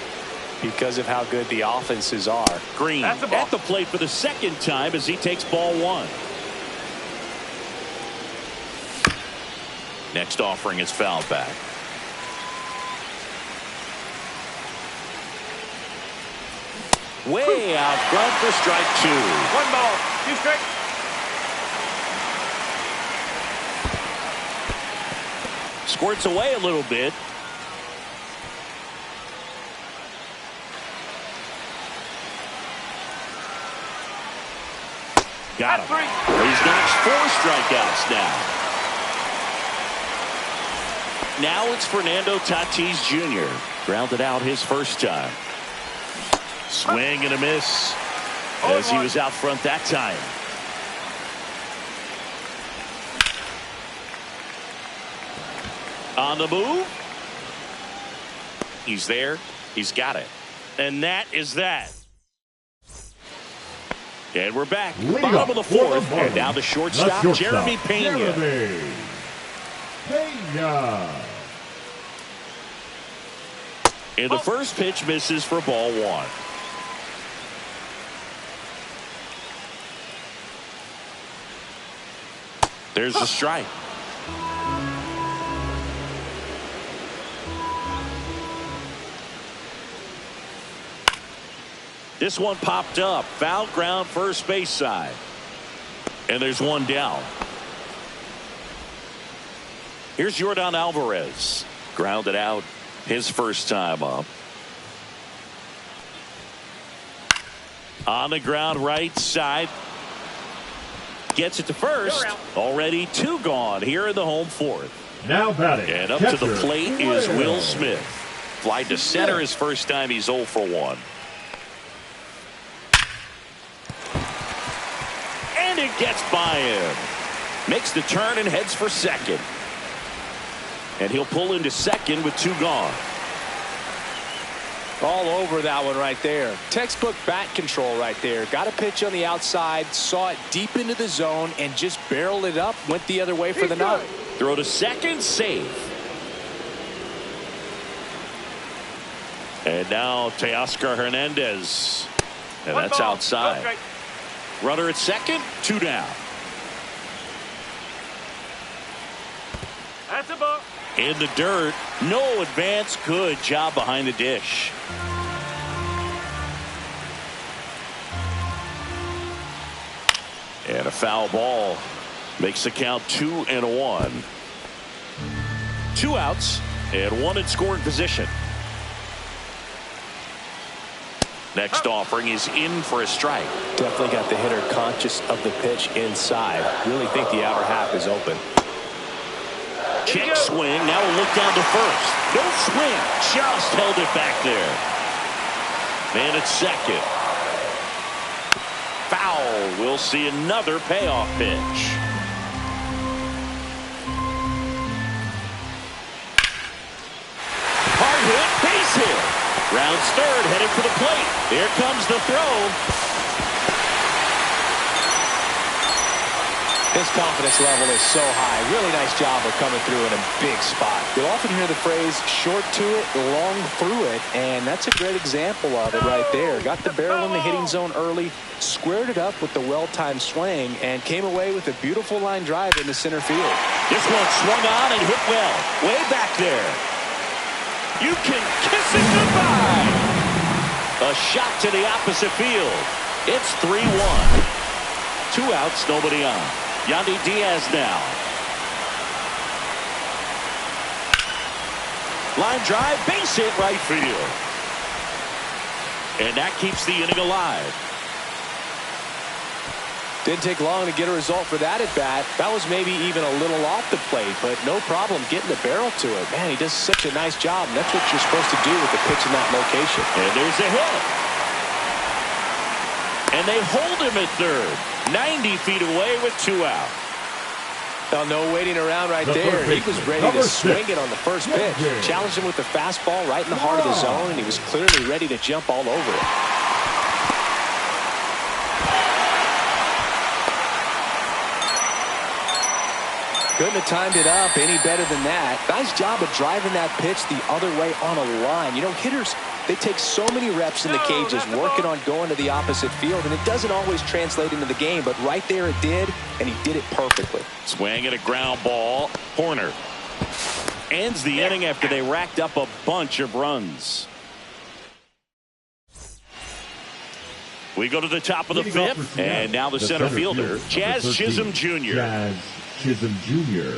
because of how good the offenses are. Green at the plate for the 2nd time as he takes ball 1. Next offering is fouled back. Way out front for strike 2. 1 ball, 2 strikes. Squirts away a little bit. Got him. He's notched 4 strikeouts now. Now it's Fernando Tatis Jr. Grounded out his first time. Swing and a miss as he was out front that time. On the move. He's there. He's got it. And that is that. And we're back. Bottom of the 4th. And now the shortstop, Jeremy Pena. And the first pitch misses for ball 1. There's a strike. This one popped up. Foul ground first base side. And there's one down. Here's Yordan Alvarez. Grounded out his first time up. On the ground right side. gets it to first. Already 2 gone here in the home fourth. Now batting. And up to the plate is Will Smith. Fly to center his first time. He's 0 for 1. And it gets by him. Makes the turn and heads for second. And he'll pull into second with 2 gone. All over that one right there. Textbook bat control right there. Got a pitch on the outside, saw it deep into the zone, and just barreled it up. Went the other way for the knock. Throw to second, safe. And now Teoscar Hernandez. And that's outside. Runner at second, 2 down. That's a ball. In the dirt, no advance. Good job behind the dish. And a foul ball makes the count 2-1. 2 outs and 1 in scoring position. Next offering is in for a strike. Definitely got the hitter conscious of the pitch inside. Really think the outer half is open. Check swing. Now a look down to first. No swing. Just held it back there. Man at second. Foul. We'll see another payoff pitch. Hard hit. Base hit. Rounds third. Headed for the plate. Here comes the throw. His confidence level is so high. Really nice job of coming through in a big spot. You'll often hear the phrase short to it, long through it, and that's a great example of it right there. Got the barrel in the hitting zone early, squared it up with the well-timed swing, and came away with a beautiful line drive into center field. This one swung on and hit well. Way back there. You can kiss it goodbye. A shot to the opposite field. It's 3-1. 2 outs, nobody on. Yandy Diaz now. Line drive, base hit right field. And that keeps the inning alive. Didn't take long to get a result for that at bat. That was maybe even a little off the plate, but no problem getting the barrel to it. Man, he does such a nice job, and that's what you're supposed to do with the pitch in that location. And there's a hit. And they hold him at third. 90 feet away with 2 out. Well, no waiting around right there. He was ready to swing it on the first pitch. Challenged him with the fastball right in the heart of the zone, and he was clearly ready to jump all over it. Couldn't have timed it up any better than that. Nice job of driving that pitch the other way on a line. You know, hitters, they take so many reps in the cages working on going to the opposite field, and it doesn't always translate into the game, but right there it did, and he did it perfectly. Swing at a ground ball. Horner ends the inning after they racked up a bunch of runs. We go to the top of the fifth, and now the center fielder, Jazz Chisholm Jr. Jazz Chisholm Jr.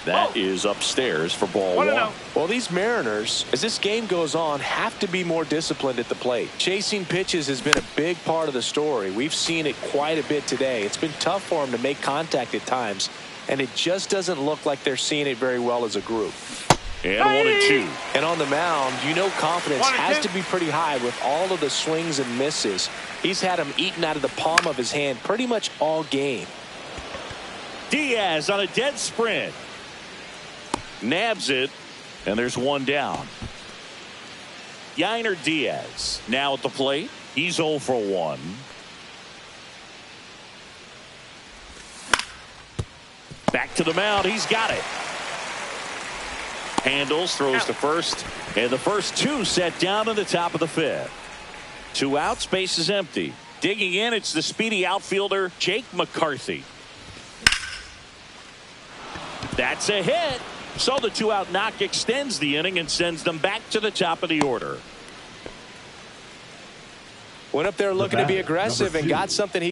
That is upstairs for ball 1. Well, these Mariners, as this game goes on, have to be more disciplined at the plate. Chasing pitches has been a big part of the story. We've seen it quite a bit today. It's been tough for them to make contact at times, and it just doesn't look like they're seeing it very well as a group. And 1-2. And on the mound, you know confidence has to be pretty high with all of the swings and misses. He's had them eaten out of the palm of his hand pretty much all game. Diaz on a dead sprint. Nabs it, and there's 1 down. Yainer Diaz now at the plate. He's 0 for 1. Back to the mound. He's got it. Handles, throws to first, and the first 2 set down in the top of the fifth. 2 outs, base is empty. Digging in, it's the speedy outfielder Jake McCarthy. That's a hit. So the 2-out knock extends the inning and sends them back to the top of the order. Went up there looking to be aggressive and got something he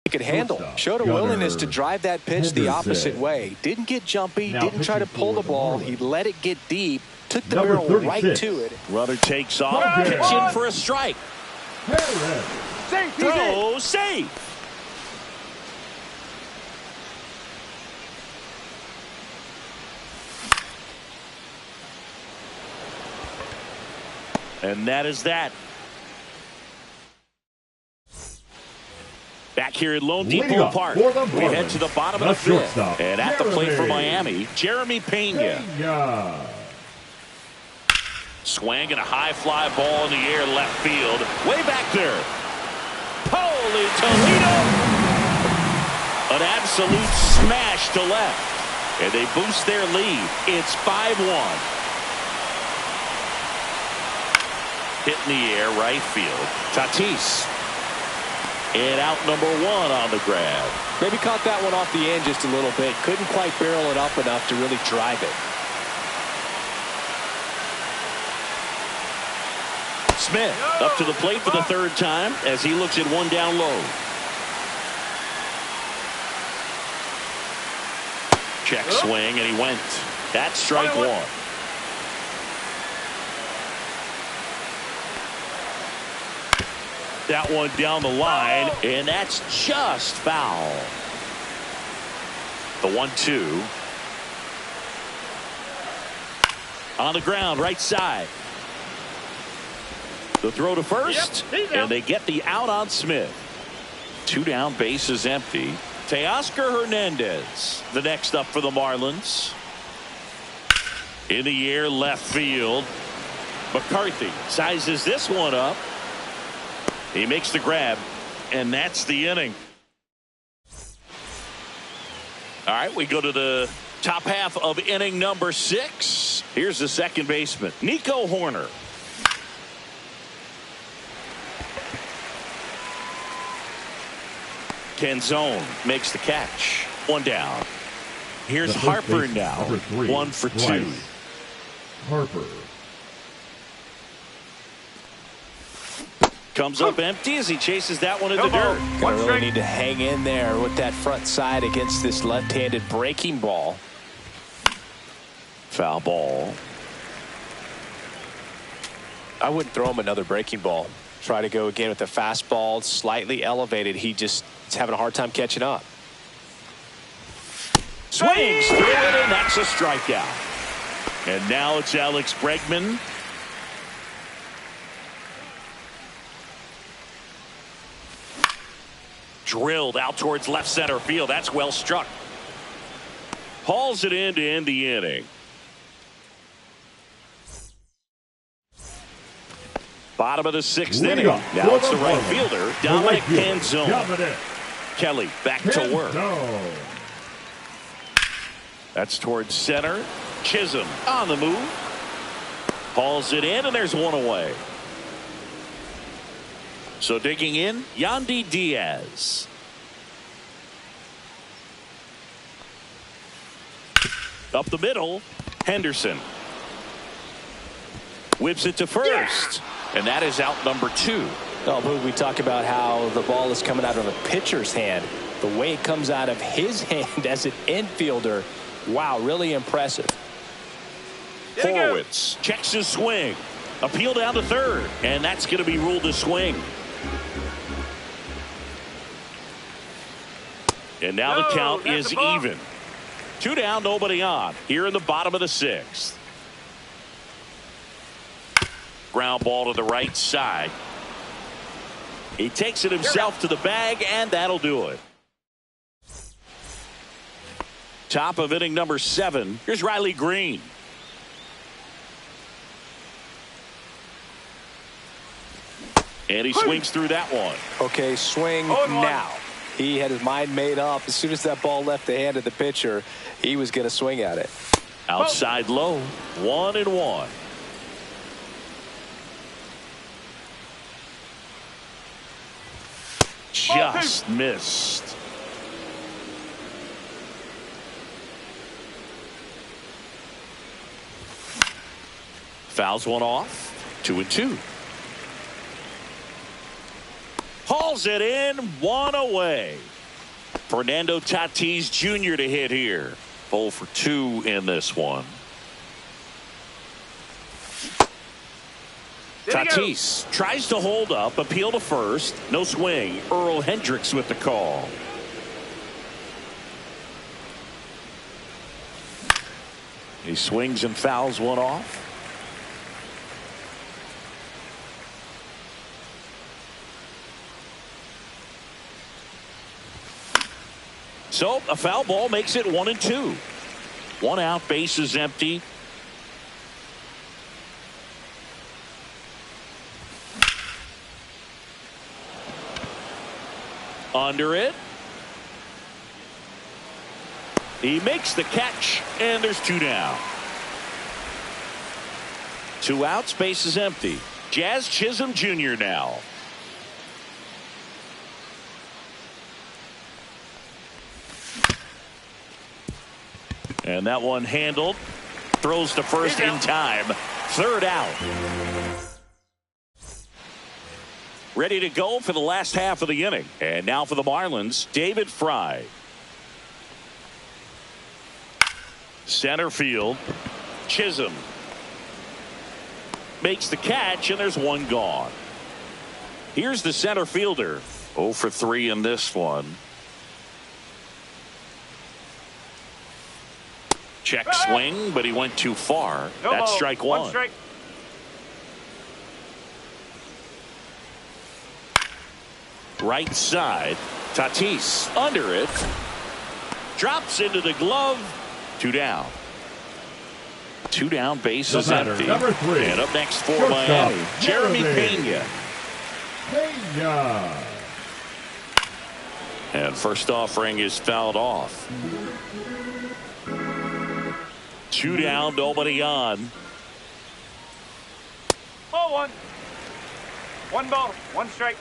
could handle. Showed a willingness to drive that pitch the opposite way. Didn't get jumpy, didn't try to pull the ball. He let it get deep, took the barrel right to it. Runner takes off, pitch in for a strike. Perez. Safe. He's in. Throw safe. And that is that. Back here at Lone Leading Depot up Park, for the we head Marlins, to the bottom the of the fifth. shortstop, And at the plate for Jeremy Miami, Jeremy Pena. Pena. Swing and a high fly ball in the air left field. Way back there. Holy Toledo. An absolute smash to left. And they boost their lead. It's 5-1. Hit in the air, right field. Tatis. And out number 1 on the grab. Maybe caught that one off the end just a little bit. Couldn't quite barrel it up enough to really drive it. Smith up to the plate for the third time as he looks at one down low. Check swing, and he went. That's strike 1. That one down the line, and that's just foul. The 1-2. On the ground, right side. The throw to first, and they get the out on Smith. 2 down, base is empty. Teoscar Hernandez, the next up for the Marlins. In the air, left field. McCarthy sizes this one up. He makes the grab, and that's the inning. All right, we go to the top half of inning number 6. Here's the second baseman, Nico Hoerner. Canzone makes the catch. 1 down. Here's The first Harper baseman, now. number 3, 1 for 2. Bryce Harper. Comes up empty as he chases that one in the dirt. Gonna really need to hang in there with that front side against this left-handed breaking ball. Foul ball. I wouldn't throw him another breaking ball. Try to go again with the fastball, slightly elevated. He just is having a hard time catching up. Swings through it, and that's a strikeout. And now it's Alex Bregman. Drilled out towards left center field. That's well struck. Hauls it in to end the inning. Bottom of the 6th inning. Now it's the right fielder, Dominic Canzone. Kelly back to work. That's towards center. Chisholm on the move. Hauls it in, and there's one away. So digging in, Yandy Diaz. Up the middle, Henderson. Whips it to first. And that is out number 2. Oh, Boog, we talk about how the ball is coming out of a pitcher's hand. The way it comes out of his hand as an infielder, wow, really impressive. Horwitz checks his swing. Appeal down to third, and that's going to be ruled a swing. And now the count is even. 2 down, nobody on. Here in the bottom of the 6th. Ground ball to the right side. He takes it himself to the bag, and that'll do it. Top of inning number 7. Here's Riley Green. And he swings through that one. Okay, swing now. He had his mind made up. As soon as that ball left the hand of the pitcher, he was going to swing at it. Outside low, 1-1. Just missed. Fouls one off. 2-2. Hauls it in, 1 away. Fernando Tatis Jr. to hit here. 0 for 2 in this one. Here we go. Tatis tries to hold up, appeal to first. No swing. Earl Hendricks with the call. He swings and fouls one off. So a foul ball makes it 1-2. 1 out, base is empty. Under it. He makes the catch, and there's 2 down. 2 outs, base is empty. Jazz Chisholm Jr. now. And that one handled. Throws to first in time. 3rd out. Ready to go for the last half of the inning. And now for the Marlins, David Fry. Center field. Chisholm makes the catch, and there's 1 gone. Here's the center fielder. 0 for 3 in this one. Check swing, but he went too far. No That's ball. strike 1. 1 strike. Right side. Tatis under it. Drops into the glove. 2 down. 2 down, base is empty. Number 3. And up next for Shortstop, Miami, Jeremy Jeremy Pena. Pena. And first offering is fouled off. 2 down, nobody on. Ball 1. 1 ball, 1 strike.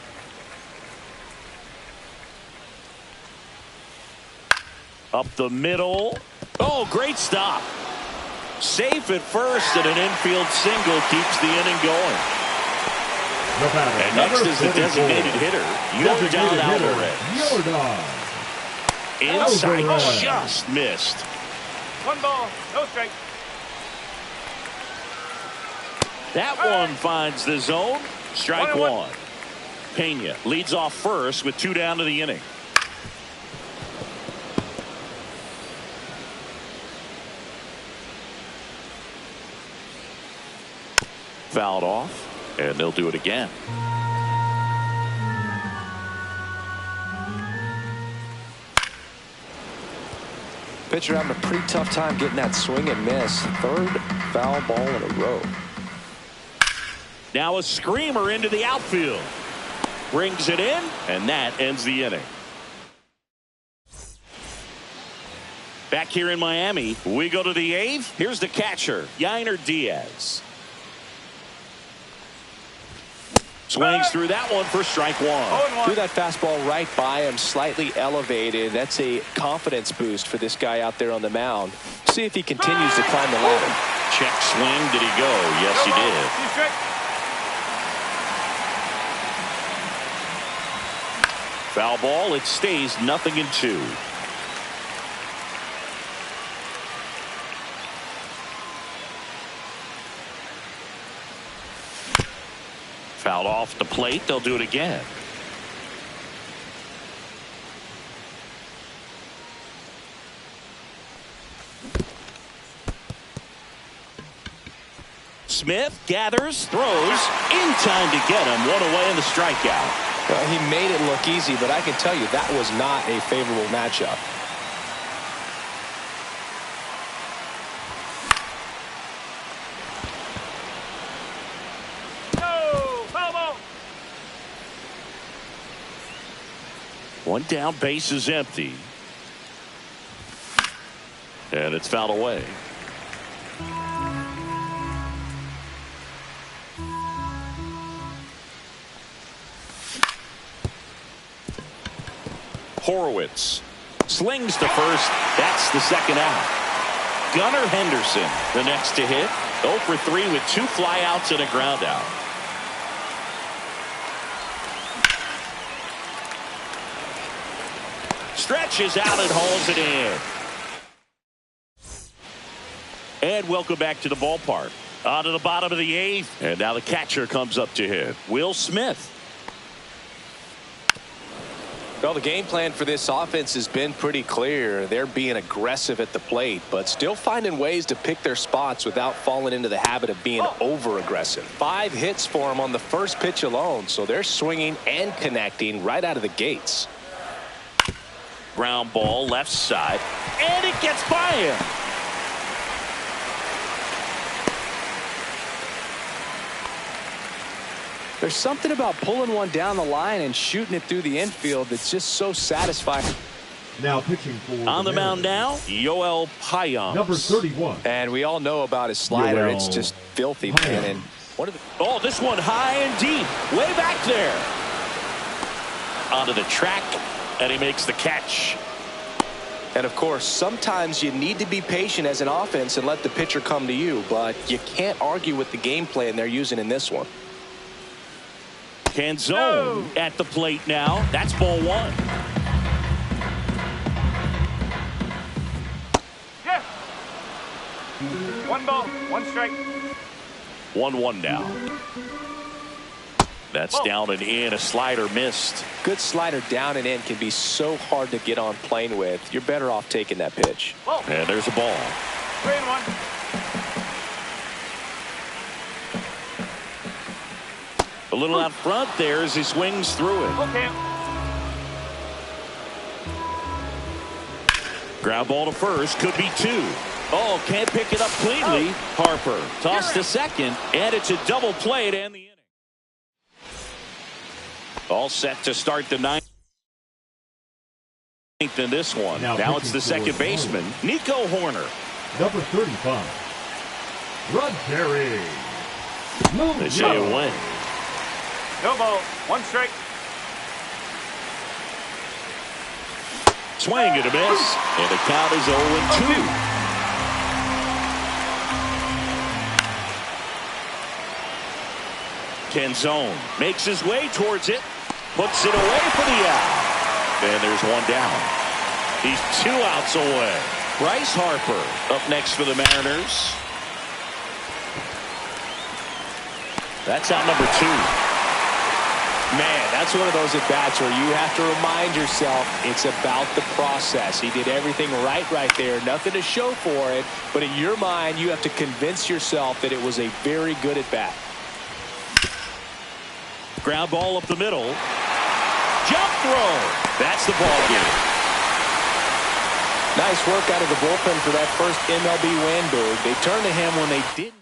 Up the middle. Oh, great stop. Safe at first, and an infield single keeps the inning going. And next is the designated hitter, Yordan Alvarez. Inside, Alvarez. just missed. 1 ball, no strike. That one finds the zone. Strike 1. Pena leads off first with 2 down to the inning. Fouled off, and they'll do it again. Pitcher having a pretty tough time getting that swing and miss. 3rd foul ball in a row. Now a screamer into the outfield. Brings it in, and that ends the inning. Back here in Miami, we go to the 8th. Here's the catcher, Yainer Diaz. Swings through that one for strike 1. Threw that fastball right by him, slightly elevated. That's a confidence boost for this guy out there on the mound. See if he continues to climb the ladder. Check swing. Did he go? Yes, he did. 2 strike. Foul ball. It stays 0-2. Fouled off the plate. They'll do it again. Smith gathers, throws, in time to get him. 1 away in the strikeout. Well, he made it look easy, but I can tell you that was not a favorable matchup. No, foul ball. 1 down, base is empty. And it's fouled away. Horowitz slings to first. That's the 2nd out. Gunnar Henderson, the next to hit. 0 for 3 with 2 flyouts and a ground out. Stretches out and hauls it in. And welcome back to the ballpark. On to the bottom of the 8th. And now the catcher comes up to hit. Will Smith. Well, the game plan for this offense has been pretty clear. They're being aggressive at the plate, but still finding ways to pick their spots without falling into the habit of being over-aggressive. 5 hits for them on the first pitch alone, so they're swinging and connecting right out of the gates. Ground ball left side, and it gets by him. There's something about pulling one down the line and shooting it through the infield that's just so satisfying. Now pitching for On the mound now, Yoel Payamps. Number 31. And we all know about his slider. Yoel It's just filthy, man. And What are the, oh, this one high and deep, way back there. Onto the track, and he makes the catch. And of course, sometimes you need to be patient as an offense and let the pitcher come to you, but you can't argue with the game plan they're using in this one. Canzone at the plate now. That's ball 1. Yes. 1 ball, 1 strike. 1-1 now. That's down and in. A slider missed. Good slider down and in can be so hard to get on plane with. You're better off taking that pitch. And there's a ball. 3-1. A little out front there as he swings through it. Okay. Ground ball to first. Could be 2. Oh, can't pick it up cleanly. Harper tossed to second, and it's a double play to end the inning. All set to start the 9th in this one. Now it's the second baseman, Nico Horner. Number 35. Rod Perry. They say a win. No ball, 1 strike. Swing and a miss, and the count is 0-2. Canzone makes his way towards it, puts it away for the out. And there's 1 down. He's 2 outs away. Bryce Harper up next for the Mariners. That's out number 2. Man, that's one of those at-bats where you have to remind yourself it's about the process. He did everything right there. Nothing to show for it, but in your mind, you have to convince yourself that it was a very good at-bat. Ground ball up the middle. Jump throw. That's the ball game. Nice work out of the bullpen for that first MLB win, Boog. They turned to him when they didn't.